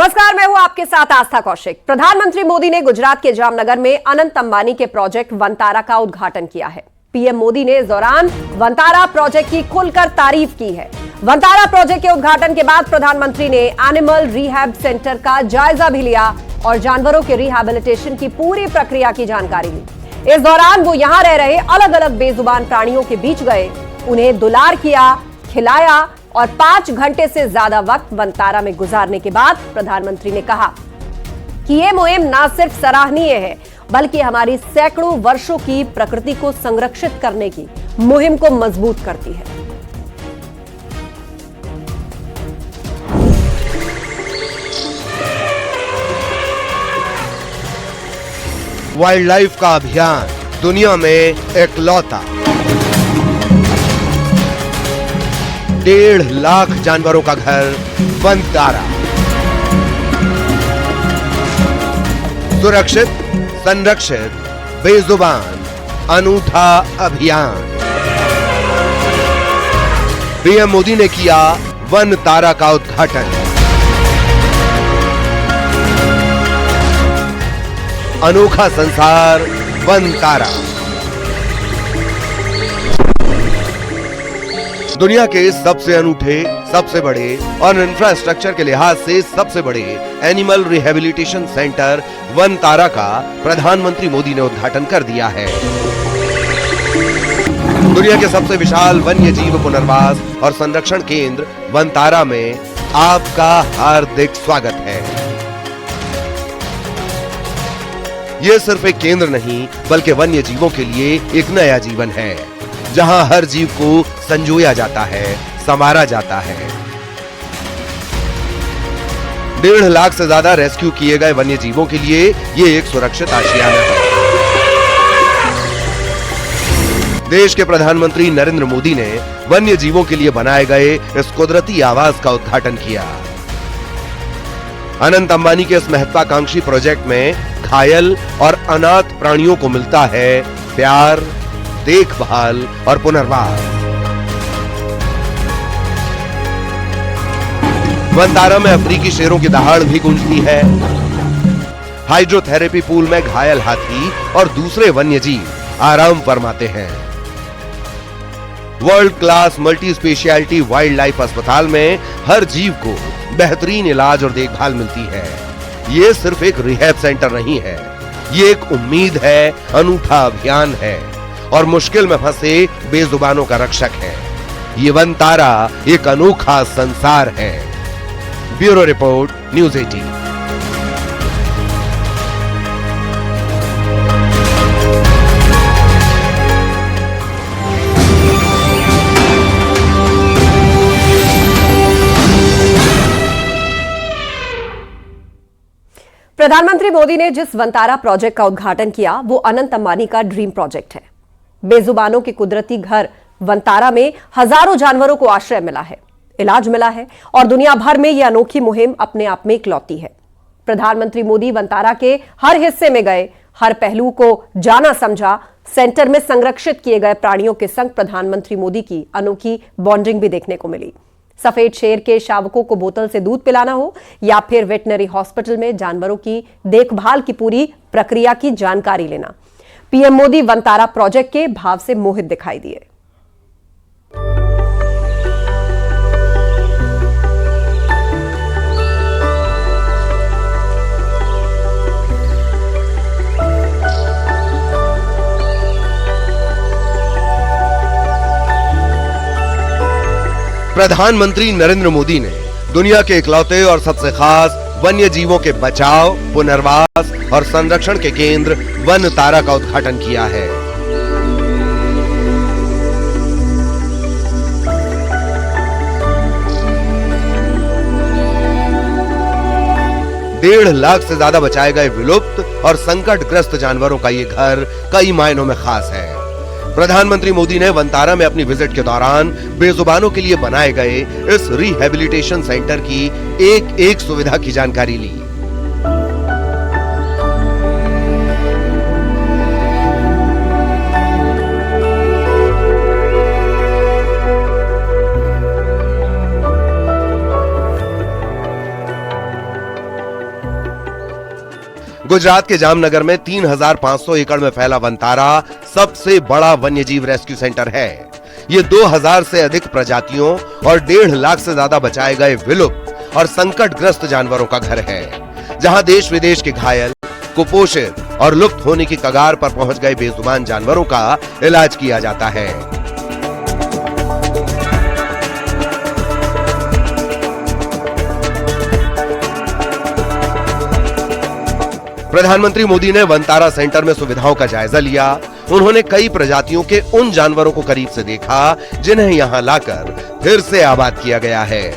नमस्कार, मैं हूं आपके साथ आस्था कौशिक। प्रधानमंत्री मोदी ने गुजरात के जामनगर में अनंत अंबानी के प्रोजेक्ट वनतारा का उद्घाटन किया है। पीएम मोदी ने इस दौरान वनतारा प्रोजेक्ट की खुलकर तारीफ की है। वनतारा प्रोजेक्ट के उद्घाटन के बाद प्रधानमंत्री ने एनिमल रिहैब सेंटर का जायजा भी लिया और जानवरों के रिहैबिलिटेशन की पूरी प्रक्रिया की जानकारी ली। इस दौरान वो यहां रह रहे अलग अलग बेजुबान प्राणियों के बीच गए, उन्हें दुलार किया, खिलाया और 5 घंटे से ज्यादा वक्त वनतारा में गुजारने के बाद प्रधानमंत्री ने कहा कि यह मुहिम न सिर्फ सराहनीय है बल्कि हमारी सैकड़ों वर्षों की प्रकृति को संरक्षित करने की मुहिम को मजबूत करती है। वाइल्ड लाइफ का अभियान दुनिया में इकलौता 1.5 लाख जानवरों का घर वनतारा। सुरक्षित, संरक्षित, बेजुबान, अनूठा अभियान। पीएम मोदी ने किया वनतारा का उद्घाटन। अनोखा संसार वनतारा। दुनिया के सबसे अनूठे, सबसे बड़े और इंफ्रास्ट्रक्चर के लिहाज से सबसे बड़े एनिमल रिहैबिलिटेशन सेंटर वनतारा का प्रधानमंत्री मोदी ने उद्घाटन कर दिया है। दुनिया के सबसे विशाल वन्य जीव पुनर्वास और संरक्षण केंद्र वनतारा में आपका हार्दिक स्वागत है। ये सिर्फ एक केंद्र नहीं बल्कि वन्य जीवों के लिए एक नया जीवन है, जहां हर जीव को संजोया जाता है, संवारा जाता है। 1.5 लाख से ज्यादा रेस्क्यू किए गए वन्य जीवों के लिए ये एक सुरक्षित आशियाना है। देश के प्रधानमंत्री नरेंद्र मोदी ने वन्य जीवों के लिए बनाए गए इस कुदरती आवास का उद्घाटन किया। अनंत अंबानी के इस महत्वाकांक्षी प्रोजेक्ट में घायल और अनाथ प्राणियों को मिलता है प्यार, देखभाल और पुनर्वास। वनतारा में अफ्रीकी शेरों की दहाड़ भी गूंजती है। हाइड्रोथेरेपी पूल में घायल हाथी और दूसरे वन्य जीव आराम फरमाते हैं। World class multi speciality wild life अस्पताल में हर जीव को बेहतरीन इलाज और देखभाल मिलती है। ये सिर्फ एक रिहैब सेंटर नहीं है, ये एक उम्मीद है, अनूठा अभियान है और मुश्किल में फंसे बेजुबानों का रक्षक है। ये वनतारा एक अनोखा संसार है। Bureau report, news 18। प्रधानमंत्री मोदी ने जिस वनतारा प्रोजेक्ट का उद्घाटन किया वो अनंत अंबानी का ड्रीम प्रोजेक्ट है। बेजुबानों के कुदरती घर वनतारा में हजारों जानवरों को आश्रय मिला है, इलाज मिला है और दुनिया भर में यह अनोखी मुहिम अपने आप में इकलौती है। प्रधानमंत्री मोदी वनतारा के हर हिस्से में गए, हर पहलू को जाना समझा। सेंटर में संरक्षित किए गए प्राणियों के संग प्रधानमंत्री मोदी की अनोखी बॉन्डिंग भी देखने को मिली। सफेद शेर के शावकों को बोतल से दूध पिलाना हो या फिर वेटनरी हॉस्पिटल में जानवरों की देखभाल की पूरी प्रक्रिया की जानकारी लेना, पीएम मोदी वनतारा प्रोजेक्ट के भाव से मोहित दिखाई दिए। प्रधानमंत्री नरेंद्र मोदी ने दुनिया के इकलौते और सबसे खास वन्य जीवों के बचाव, पुनर्वास और संरक्षण के केंद्र वनतारा का उद्घाटन किया है। डेढ़ लाख से ज्यादा बचाए गए विलुप्त और संकटग्रस्त जानवरों का ये घर कई मायनों में खास है। प्रधानमंत्री मोदी ने वनतारा में अपनी विजिट के दौरान बेजुबानों के लिए बनाए गए इस रिहैबिलिटेशन सेंटर की एक एक सुविधा की जानकारी ली। गुजरात के जामनगर में 3,500 एकड़ में फैला वनतारा सबसे बड़ा वन्यजीव रेस्क्यू सेंटर है। ये 2,000 से अधिक प्रजातियों और 1.5 लाख से ज्यादा बचाए गए विलुप्त और संकटग्रस्त जानवरों का घर है, जहां देश विदेश के घायल, कुपोषित और लुप्त होने की कगार पर पहुंच गए बेजुबान जानवरों का इलाज किया जाता है। प्रधानमंत्री मोदी ने वनतारा सेंटर में सुविधाओं का जायजा लिया। उन्होंने कई प्रजातियों के उन जानवरों को करीब से देखा जिन्हें यहां लाकर फिर से आबाद किया गया है।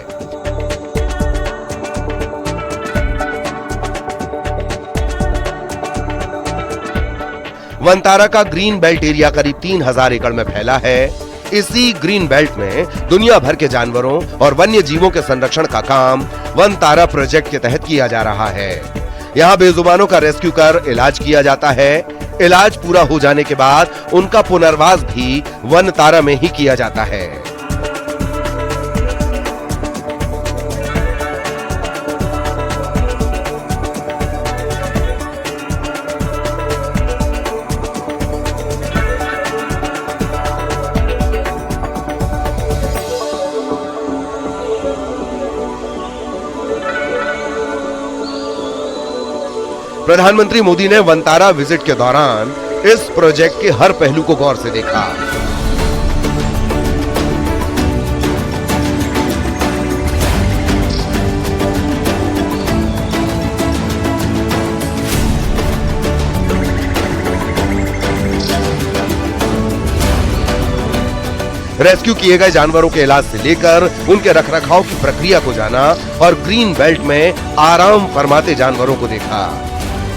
वनतारा का ग्रीन बेल्ट एरिया करीब 3,000 एकड़ में फैला है। इसी ग्रीन बेल्ट में दुनिया भर के जानवरों और वन्य जीवों के संरक्षण का काम वनतारा प्रोजेक्ट के तहत किया जा रहा है। यहाँ बेजुबानों का रेस्क्यू कर इलाज किया जाता है। इलाज पूरा हो जाने के बाद उनका पुनर्वास भी वनतारा में ही किया जाता है। प्रधानमंत्री मोदी ने वनतारा विजिट के दौरान इस प्रोजेक्ट के हर पहलू को गौर से देखा। रेस्क्यू किए गए जानवरों के इलाज से लेकर उनके रखरखाव की प्रक्रिया को जाना और ग्रीन बेल्ट में आराम फरमाते जानवरों को देखा।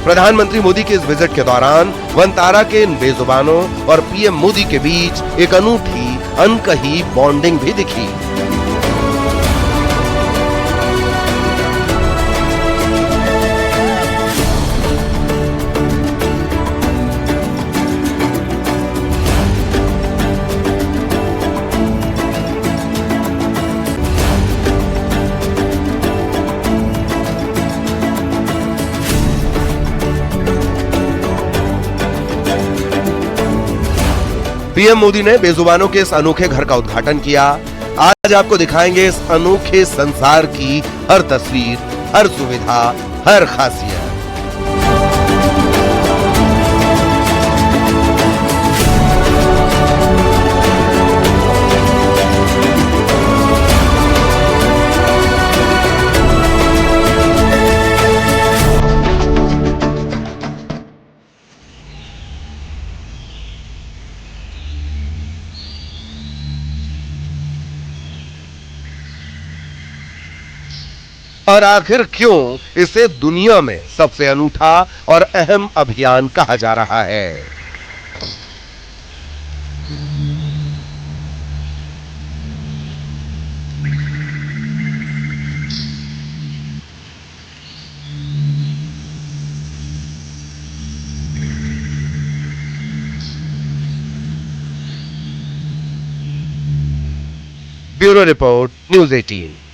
प्रधानमंत्री मोदी के इस विजिट के दौरान वनतारा के इन बेजुबानों और पीएम मोदी के बीच एक अनूठी अनकही बॉन्डिंग भी दिखी। पीएम मोदी ने बेजुबानों के इस अनोखे घर का उद्घाटन किया। आज आपको दिखाएंगे इस अनोखे संसार की हर तस्वीर, हर सुविधा, हर खासियत। और आखिर क्यों इसे दुनिया में सबसे अनूठा और अहम अभियान कहा जा रहा है? Bureau report, news 18।